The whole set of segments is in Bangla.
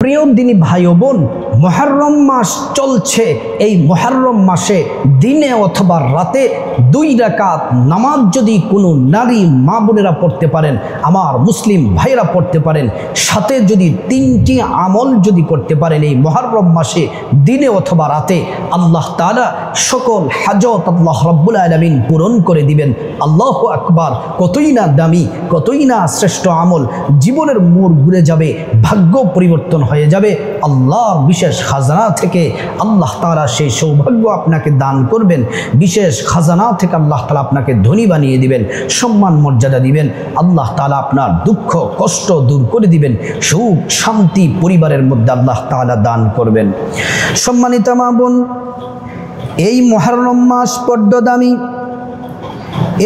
প্রিয় দিনী ভাই ও বোন, মুহররম মাস চলছে। এই মুহররম মাসে দিনে অথবা রাতে 2 রাকাত নামাজ যদি কোনো নারী মা বোনেরা পড়তে পারেন, আমার মুসলিম ভাইরা পড়তে পারেন, সাথে যদি 3টি আমল যদি করতে পারেন এই মুহররম মাসে দিনে অথবা রাতে, আল্লাহ তাআলা সকল হাজত আল্লাহ রাব্বুল আলামিন পূরণ করে দিবেন। আল্লাহু আকবার! কতই না দামি, কতই না শ্রেষ্ঠ আমল। জীবনের মোড় ঘুরে যাবে, ভাগ্য পরিবর্তন হয়ে যাবে। আল্লাহর বিশেষ খাজানা থেকে আল্লাহ তাআলা সেই সৌভাগ্য আপনাকে দান করবেন। বিশেষ খাজানা থেকে আল্লাহ তাআলা আপনাকে ধনী বানিয়ে দিবেন, সম্মান মর্যাদা দিবেন। আল্লাহ তাআলা আপনার দুঃখ কষ্ট দূর করে দিবেন, সুখ শান্তি পরিবারের মধ্যে আল্লাহ তাআলা দান করবেন। সম্মানিত মা বোন, এই মুহররম মাস বড্ড দামি।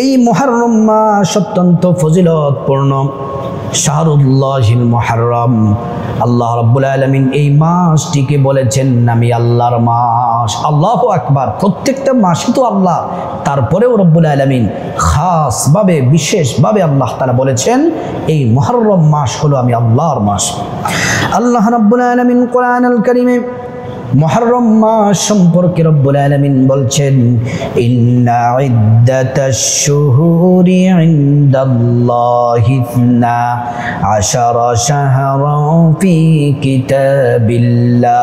এই মুহররম মাস অত্যন্ত ফজিলতপূর্ণ। শাহরুল্লাহিল মুহররম। আল্লাহ রাব্বুল আলামিন এই মাসটিকে বলেছেন আমি আল্লাহর মাস। আল্লাহু আকবার! প্রত্যেকটা মাসই তো আল্লাহ, তারপরেও রব্বুল আলামিন খাসভাবে বিশেষভাবে আল্লাহ তাআলা বলেছেন এই মুহররম মাস হলো আমি আল্লাহর মাস। আল্লাহ রাব্বুল আলামিন কোরআনুল কারীমে মুহররম মাস সম্পর্কে রব্বুল আলামিন বলছেন ইন্না ইদ্দাতাশ শুহুরি ইনদাল্লাহি 12 শাহরান ফি কিতাবিল্লাহ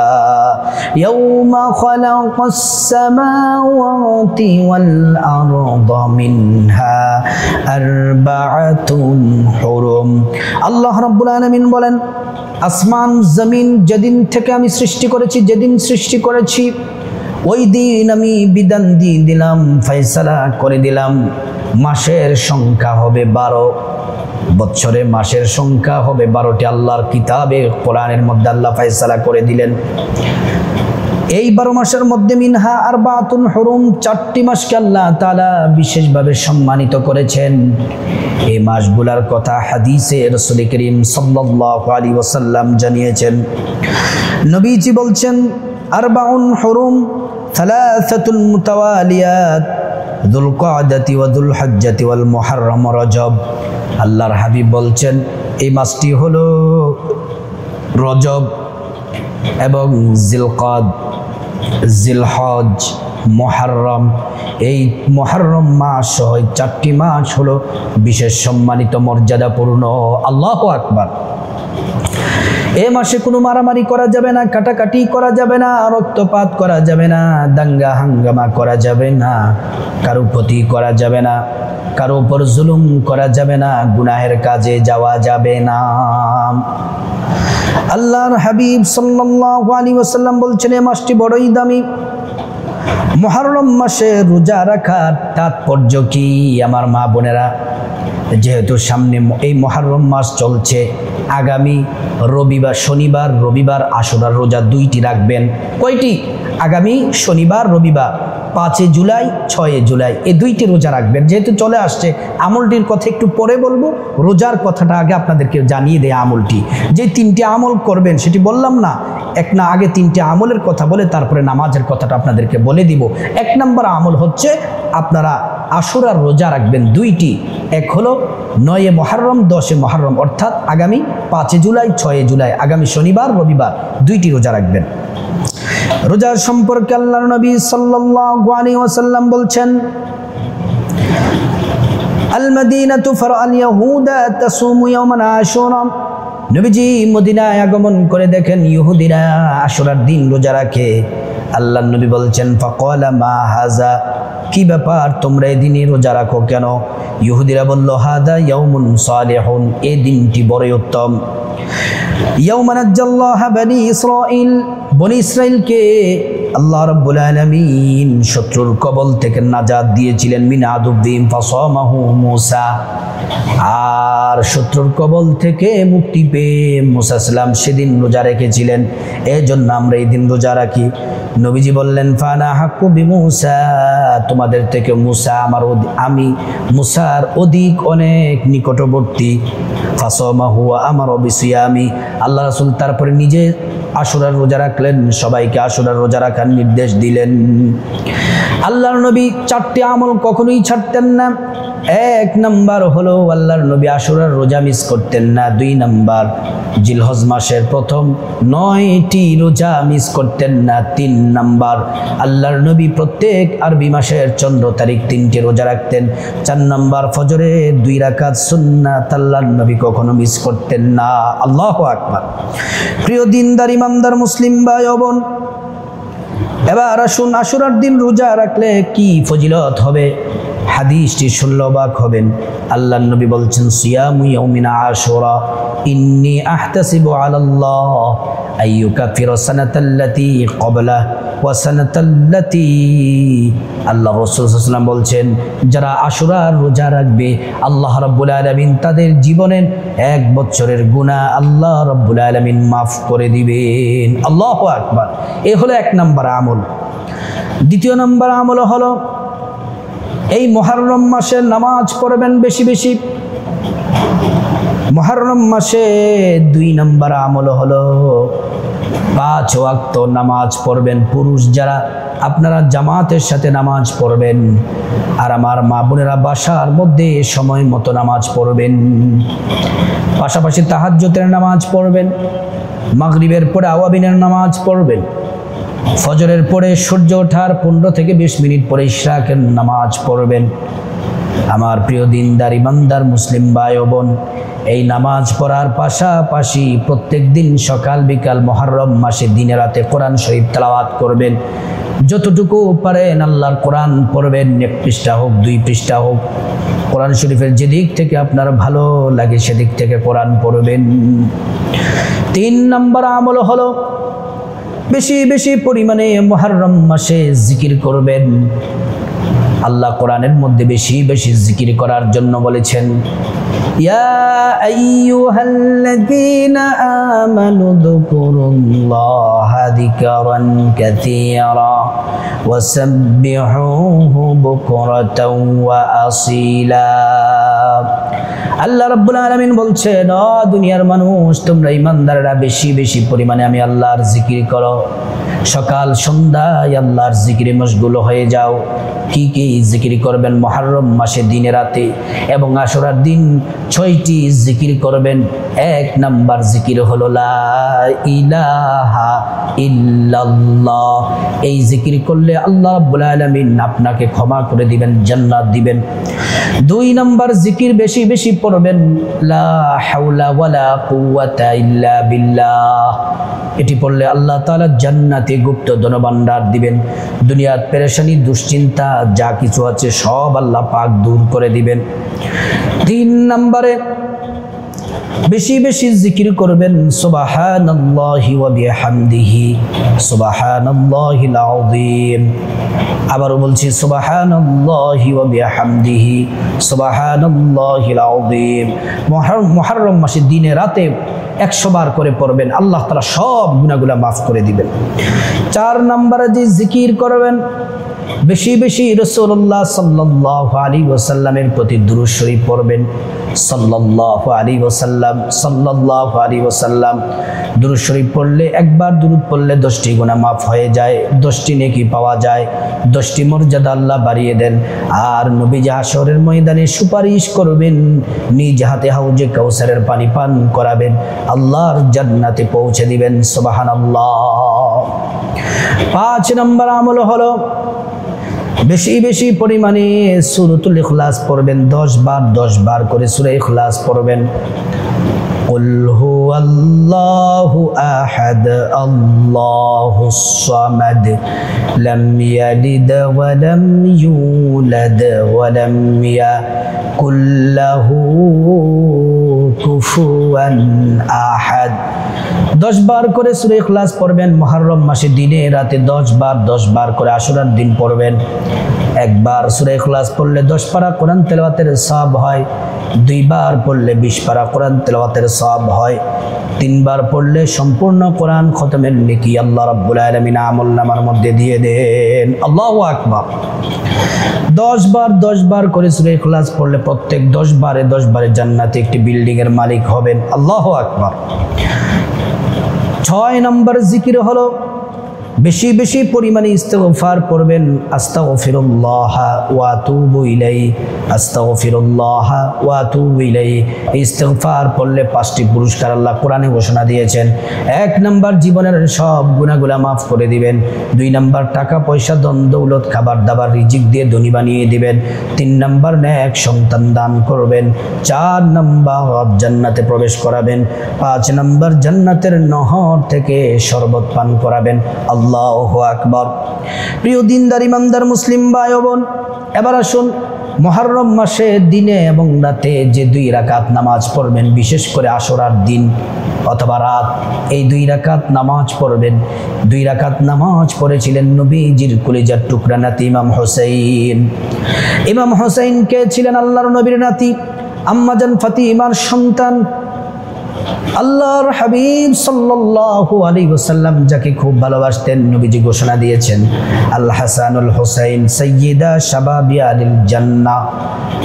ইয়াওমা খালাকাস সামাওয়াতি ওয়াল আরদা মিনহা আরবাআতুন হুরুম। আল্লাহ রাব্বুল আলামিন বলেন আসমান জমিন যেদিন থেকে আমি সৃষ্টি করেছি, যেদিন সৃষ্টি করেছি ওই দিন আমি বিধান দিয়ে দিলাম, ফয়সালা করে দিলাম, মাসের সংখ্যা হবে 12, বছরে মাসের সংখ্যা হবে 12টি। আল্লাহর কিতাবে কোরআনের মধ্যে আল্লাহ ফয়সালা করে দিলেন এই 12 মাসের মধ্যে মিনহা আরবাতুন হুরুম, 4টি মাসকে আল্লাহ তাআলা বিশেষভাবে সম্মানিত করেছেন। এই মাসগুলার কথা হাদিসে রাসূল করিম সাল্লাল্লাহু আলাইহি ওয়াসাল্লাম জানিয়েছেন। নবীজি বলছেন আরবাউন হুরুম সালাসাতুল মুতাওয়ালিয়াত যুল কআদাতি ওয়া যুল হজ্জাতি ওয়াল মুহররম রজব। আল্লাহর হাবিব বলছেন এই মাসটি হলো রজব এবং জিলকদ, জিলহজ, মুহররম। এই মুহররম মাস সহ 4টি মাস হলো বিশেষ সম্মানিত মর্যাদাপূর্ণ। আল্লাহু আকবার! এই মাসে কোনো মারামারি করা যাবে না, কাটাকাটি করা যাবে না, রক্তপাত করা যাবে না, দাঙ্গা হাঙ্গামা করা যাবে না, কারো ক্ষতি করা যাবে না, কারো উপর জুলুম করা যাবে না, গুনাহের কাজে যাওয়া যাবে না। আল্লাহর হাবিব সাল্লাল্লাহু আলাইহি ওয়াসাল্লাম বলছেন এই মাসটি বড়ই দামি। মুহররম মাসে রোজা রাখার তাৎপর্য কি আমার মা বোনেরা? যেহেতু সামনে এই মুহররম মাস চলছে, আগামী রবিবার, শনিবার রবিবার আশুরার রোজা 2টি রাখবেন। কয়টি? আগামী শনিবার রবিবার 5 জুলাই 6 জুলাই এই 2টি রোজা রাখবেন। যেহেতু চলে আসছে, আমলটির কথা একটু পরে বলবো, রোজার কথাটা আগে আপনাদেরকে জানিয়ে দেয়। আমলটি যে 3টি আমল করবেন সেটি বললাম না, আগে 3টি আমলের কথা বলে তারপরে নামাজের কথাটা আপনাদেরকে বলে দিব। 1 নম্বর আমল হচ্ছে আপনারা আশুরার রোজা রাখবেন 2টি। এক হলো 9 মুহররম 10 মুহররম, অর্থাৎ আগামী 5 জুলাই 6 জুলাই, আগামী শনিবার রবিবার 2টি রোজা রাখবেন। রোজার সম্পর্কে আল্লাহর নবী সাল্লাল্লাহু আলাইহি ওয়াসাল্লাম বলছেন আল মদিনাতু ফারআল ইয়াহুদা তাসুমু ইয়াওমান আশুরা। নবীজি মদিনায় আগমন করে দেখেন ইহুদিরা আশুরার দিন রোজা রাখে। আল্লাহর নবী বলছেন ফাকালা মা হাযা, কি ব্যাপার তোমরা এই দিনে রোজা রাখো কেন? ইহুদিরা বলল হাদা ইয়াউমুন সালিহুন, এই দিনটি বড়ই উত্তম। ইয়াউমা নাজ্জাল্লাহু বনি ইসরাঈল, বনি ইসরাঈলকে আল্লাহ রাব্বুল আলামিন শত্রুর কবল থেকে নাজাত দিয়েছিলেন। মিন আদুবিহিম ফাসামাহু মূসা, আর শত্রুর কবল থেকে মুক্তি পেয়ে মূসা সালাম সেদিন রোজা রেখেছিলেন। এজন্য আমরা এই দিন রোজা রাখি। নবীজি বললেন ফানা হাক্কু বিমূসা, তোমাদের থেকে মূসা আমি মূসার অধিক অনেক নিকটবর্তী। ফাসামাহু ওয়া আমারা বিসিয়ামি, আল্লাহ রাসূল তারপরে নিজে আশুরার রোজা রাখলেন, সবাইকে আশুরার রোজা রাখার নির্দেশ দিলেন। আল্লাহর নবী 4টি আমল কখনোই ছাড়তেন না। এক নাম্বার হলো আল্লাহর নবী আশুরার রোজা মিস করতেন না। 2 নাম্বার জিলহজ মাসের প্রথম 9টি রোজা মিস করতেন না। 3 নাম্বার আল্লাহর নবী প্রত্যেক আরবি মাসের চন্দ্র তারিখ 3টি রোজা রাখতেন। 4 নাম্বার ফজরে 2 রাকাত সুন্নাত আল্লাহর নবী কখনো মিস করতেন না। আল্লাহু আকবার। প্রিয় দিনদার ইমানদার মুসলিম ভাই ও বোন, এবার আসুন আশুরার দিন রোজা রাখলে কি ফজিলত হবে, হাদিসটি শুনলে অবাক হবেন। আল্লাহর নবী বলছেন, সিয়ামু ইয়াউমিন আশুরা ইন্নী আহতাসিবু আলাল্লাহ আইয়ুকাফিরা সানাতাল্লাতী ক্বাবলা ওয়া সানাতাল্লাতী। আল্লাহ রাসূল সাল্লাল্লাহু আলাইহি ওয়াসাল্লাম বলছেন, যারা আশুরার রোজা রাখবে আল্লাহ রাব্বুল আলামিন তাদের জীবনের 1 বছরের গুনাহ আল্লাহ রাব্বুল আলামিন মাফ করে দিবেন। আল্লাহু আকবার। এই হলো 1 নাম্বার আমল। 2 নাম্বার আমল হলো এই মুহররম মাসে নামাজ পড়বেন বেশি বেশি। মুহররম মাসে 2 নাম্বার আমল হলো 5 ওয়াক্ত নামাজ পড়বেন। পুরুষ যারা আপনারা জামাতের সাথে নামাজ পড়বেন, আর আমার মা বোনেরা বাসার মধ্যে সময় মতো নামাজ পড়বেন। পাশাপাশি তাহাজ্জুদের নামাজ পড়বেন, মাগরিবের পরে আওয়াবিনের নামাজ পড়বেন, ফজরের পরে সূর্য ওঠার 15 থেকে 20 মিনিট পরে ইশরাকের নামাজ পড়বেন। আমার প্রিয় দিনদার ইমানদার মুসলিম ভাই ও বোন, এই নামাজ পড়ার পাশাপাশি প্রত্যেক দিন সকাল বিকাল মুহররম মাসে দিনে রাতে কোরআন শরীফ তেলাওয়াত করবেন। যতটুকু পারেন আল্লাহর কোরআন পড়বেন, 1 পৃষ্ঠা হোক 2 পৃষ্ঠা হোক, কোরআন শরীফের যেদিক থেকে আপনার ভালো লাগে সেদিক থেকে কোরআন পড়বেন। 3 নম্বর আমল হলো বেশি বেশি পরিমাণে মুহররম মাসে জিকির করবেন। আল্লাহ কোরআনের মধ্যে বেশি বেশি জিকির করার জন্য বলেছেন, ইয়া আইয়ুহাল্লাযীনা আমানু যকুরুল্লাহা যিকরান কাসীরা ওয়াসাব্বিহুহু বুকরাতাও ওয়া আসীলা। আল্লাহ রাব্বুল আলামিন বলছেন, ও দুনিয়ার মানুষ, তোমরা ঈমানদাররা বেশি বেশি পরিমাণে আমি আল্লাহর জিকির করো। সকাল সন্ধ্যায় আল্লাহর জিকিরে মশগুল হয়ে যাও। কি কি জিকির করবেন মুহররম মাসে দিনে রাতে এবং আশুরার দিন? 6টি জিকির করবেন। 1 নাম্বার জিকির হলো লা ইলাহা ইল্লাল্লাহ। এই জিকির করলে আল্লাহ রাব্বুল আলামিন আপনাকে ক্ষমা করে দিবেন, জান্নাত দিবেন। 2 নাম্বার জিকির বেশি বেশি পড়বেন, লা হাওলা ওয়ালা কুওয়াতা ইল্লা বিল্লাহ। এটি পড়লে আল্লাহ তাআলা জান্নাতে গুপ্ত ধনভাণ্ডার দিবেন। দুনিয়ার পেরেশানি দুশ্চিন্তা যা কিছু আছে সব আল্লাহ পাক দূর করে দিবেন। 3 নম্বরে বেশি বেশি জিকির করবেন, সুবহানাল্লাহি ওয়া বিহামদিহি সুবহানাল্লাহিল আযীম। আবারও বলছি, সুবহানাল্লাহি ওয়া বিহামদিহি সুবহানাল্লাহিল আযীম। মুহররম মাসে দিনে রাতে 100 বার করে পড়বেন, আল্লাহ তাআলা সব গুনাহগুলো মাফ করে দিবেন। 4 নম্বরে যে জিকির করবেন, বেশি বেশি রাসূলুল্লাহ সাল্লাল্লাহু আলাইহি ওয়াসাল্লামের প্রতি দুরূদ শরীফ পড়বেন। সাল্লাল্লাহু আলাইহি ওয়াসাল্লাম, সাল্লাল্লাহু আলাইহি ওয়াসাল্লাম। দুরূদ শরীফ পড়লে, একবার দুরূদ পড়লে 10টি গুনাহ মাফ হয়ে যায়, 10টি নেকি পাওয়া যায়, 10টি মর্যাদা আল্লাহ বাড়িয়ে দেন। আর নবীজি হাশরের ময়দানে সুপারিশ করবেন, নিজ হাতে হাউজে কাউসারের পানি পান করাবেন, আল্লাহর জান্নাতে পৌঁছে দিবেন। সুবহানাল্লাহ। 5 নম্বর আমল হলো বেশি বেশি পরিমাণে সূরাতুল ইখলাস পড়বেন। 10 বার করে সূরা ইখলাস পড়বেন। কুল হুয়াল্লাহু আহাদ আল্লাহুস সামাদ লাম ইয়ালিদ ওয়া লাম ইউলাদ ওয়া লাম ইয়াকুল লাহু কুফুয়ান আহাদ। 10 বার করে সূরা ইখলাস পড়বেন। মুহররম মাসে দিনে রাতে 10 বার করে আশুরার দিন পড়বেন। 1 বার সূরা ইখলাস পড়লে 10 পারা কোরআন তেলাওয়াতের সওয়াব হয়। 2 বার পড়লে 20 পারা কোরআন তেলাওয়াতের সওয়াব হয়। 3 বার পড়লে সম্পূর্ণ কোরআন খতমের নেকি আল্লাহ রাব্বুল আলামিন আমলনামার মধ্যে দিয়ে দেন। আল্লাহু আকবার। 10 বার করে সূরা ইখলাস পড়লে প্রত্যেক 10 বারে জান্নাতে একটি বিল্ডিং এর মালিক হবেন। আল্লাহু আকবার। 6 নম্বর জিকির হলো বেশি বেশি পরিমাণে ইস্তেগফার করবেন। আস্তাগফিরুল্লাহ ওয়া আতুবু ইলাইহি, আস্তাগফিরুল্লাহ ওয়া আতুবু ইলাইহি। ইস্তেগফার পড়লে 5টি পুরস্কার আল্লাহ কোরআনে ঘোষণা দিয়েছেন। 1 নাম্বার জীবনের সব গুনাহগুলো মাফ করে দিবেন। 2 নাম্বার টাকা পয়সা ধন দৌলত খাবার দাবার রিজিক দিয়ে ধনী বানিয়ে দিবেন। 3 নাম্বার নেক সন্তান দান করবেন। 4 নাম্বার জান্নাতে প্রবেশ করাবেন। 5 নাম্বার জান্নাতের নহর থেকে শরবত পান করাবেন। আল্লাহু আকবার। প্রিয় দিনদার ইমানদার মুসলিম ভাই ও বোন, এবার আসুন মুহররম মাসে দিনে এবং রাতে যে 2 রাকাত নামাজ পড়বেন, বিশেষ করে আশুরার দিন অথবা রাত, এই 2 রাকাত নামাজ পড়বেন। 2 রাকাত নামাজ পড়েছিলেন নবীজির কলিজার টুকরা নাতি ইমাম হুসাইন। ইমাম হুসাইন কে ছিলেন? আল্লাহর নবীর নাতি, আম্মাজান ফাতিমার সন্তান। আল্লাহর হাবিব সাল্লাল্লাহু আলাইহি ওয়াসাল্লাম যাকে খুব ভালোবাসতেন, নবীজি ঘোষণা দিয়েছেন আল হাসানুল হুসাইন সাইয়্যিদা শাবাবি আলিল জান্নাহ।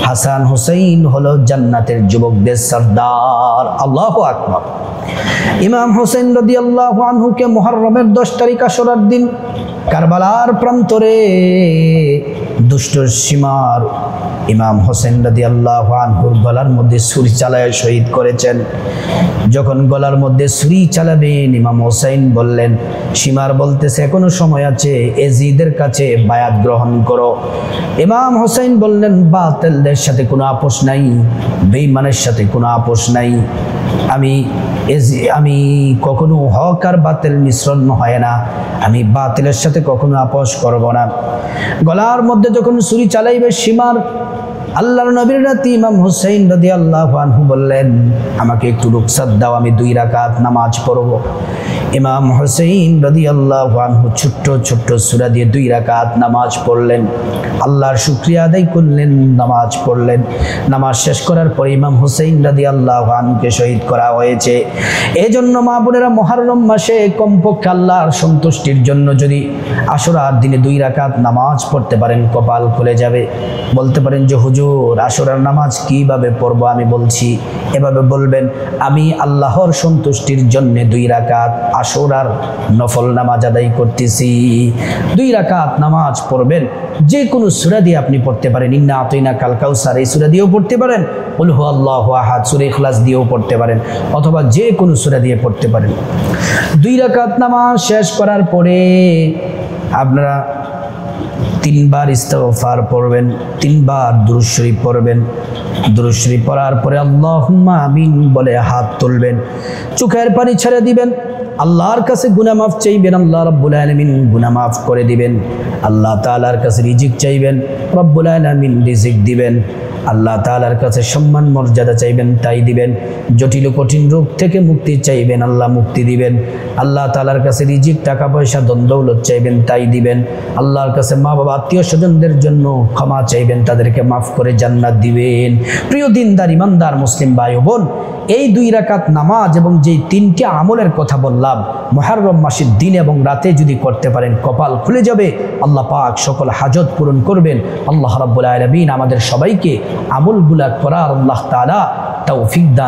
হাসান হুসাইন হলো জান্নাতের যুবকদের সরদার। আল্লাহু আকবার। ইমাম হুসাইন রাদিয়াল্লাহু আনহুকে মুহররমের 10 তারিখ আশুরার দিন কারবালার প্রান্তরে দুষ্ট সীমার ইমাম হোসেন রাদিয়াল্লাহু আনহুর গলার মধ্যে ছুরি চালায় শহীদ করেছেন। যখন গলার মধ্যে ছুরি চালাবেন, ইমাম হোসেন বললেন, সীমার বলতেছে এখনো সময় আছে, এজিদের কাছে বায়াত গ্রহণ করো। ইমাম হোসেন বললেন, বাতিলদের সাথে কোনো আপোষ নাই, বেঈমানের সাথে কোনো আপোষ নাই। আমি কখনো হক আর বাতিল মিশ্রণ হয় না, আমি বাতিলের সাথে কখনো আপোষ করব না। গলার মধ্যে যখন ছুরি চালাইবে সীমার, আল্লাহর নবীর নাতি ইমাম হুসাইন রাদিয়াল্লাহু আনহু বললেন, আমাকে একটু রুখসাত দাও, আমি 2 রাকাত নামাজ পড়ব। ইমাম হুসাইন রাদিয়াল্লাহু আনহু ছোট্ট ছোট্ট সূরা দিয়ে 2 রাকাত নামাজ পড়লেন। আল্লাহর শুকরিয়া আদায় করলেন, নামাজ পড়লেন। নামাজ শেষ করার পর ইমাম হুসাইন রাদিয়াল্লাহু আনহুকে শহীদ করা হয়েছে। এজন্য মা বোনেরা, মুহররম মাসে কমপক্ষে আল্লাহর সন্তুষ্টির জন্য যদি আশুরার দিনে 2 রাকাত নামাজ পড়তে পারেন, কপাল খুলে যাবে। বলতে পারেন যে হুজুর, আশুরার নামাজ কিভাবে পড়বো? আমি বলছি, এভাবে বলবেন, আমি আল্লাহর সন্তুষ্টির জন্য 2 রাকাত আশুরার নফল নামাজ আদায় করতেছি। 2 রাকাত নামাজ পড়বেন। যে কোনো সূরা দিয়ে আপনি পড়তে পারেন। ইন্না আতাইনা কাল কাউসার, এই সূরা দিয়েও পড়তে পারেন। কুল হুয়াল্লাহু আহাদ, সূরা ইখলাস দিয়েও পড়তে পারেন, অথবা যে কোনো সূরা দিয়ে পড়তে পারেন। 2 রাকাত নামাজ শেষ করার পরে আপনারা 3 বার ইস্তিগফার পড়বেন, 3 বার দুরূদ শরীফ পড়বেন। দুরূদ শরীফ পড়ার পরে আল্লাহুম্মা আমিন বলে হাত তুলবেন, চোখের পানি ছেড়ে দিবেন, আল্লাহর কাছে গুনাহ মাফ চাইবেন, আল্লাহ রাব্বুল আলামিন গুনাহ মাফ করে দিবেন। আল্লাহ তাআলার কাছে রিজিক চাইবেন, রব্বুল আলামিন রিজিক দিবেন। আল্লাহ তাআলার কাছে সম্মান মর্যাদা চাইবেন, তাই দিবেন। জটিল কঠিন রোগ থেকে মুক্তি চাইবেন, আল্লাহ মুক্তি দিবেন। আল্লাহ তাআলার কাছে রিজিক, টাকা পয়সা, ধন দৌলত চাইবেন, তাই দিবেন। আল্লাহর কাছে মা বাবা আত্মীয় স্বজনদের জন্য ক্ষমা চাইবেন, তাদেরকে মাফ করে জান্নাত দিবেন। প্রিয় দিনদার ইমানদার মুসলিম ভাই ও বোন, এই 2 রাকাত নামাজ এবং যেই 3টি আমলের কথা বললাম, মুহররম মাসের দিন এবং রাতে যদি করতে পারেন, কপাল খুলে যাবে। আল্লাহ পাক সকল হাজত পূরণ করবেন। আল্লাহ রাব্বুল আলামিন আমাদের সবাইকে আমলগুলা করার আল্লাহ তাআলা তৌফিক দান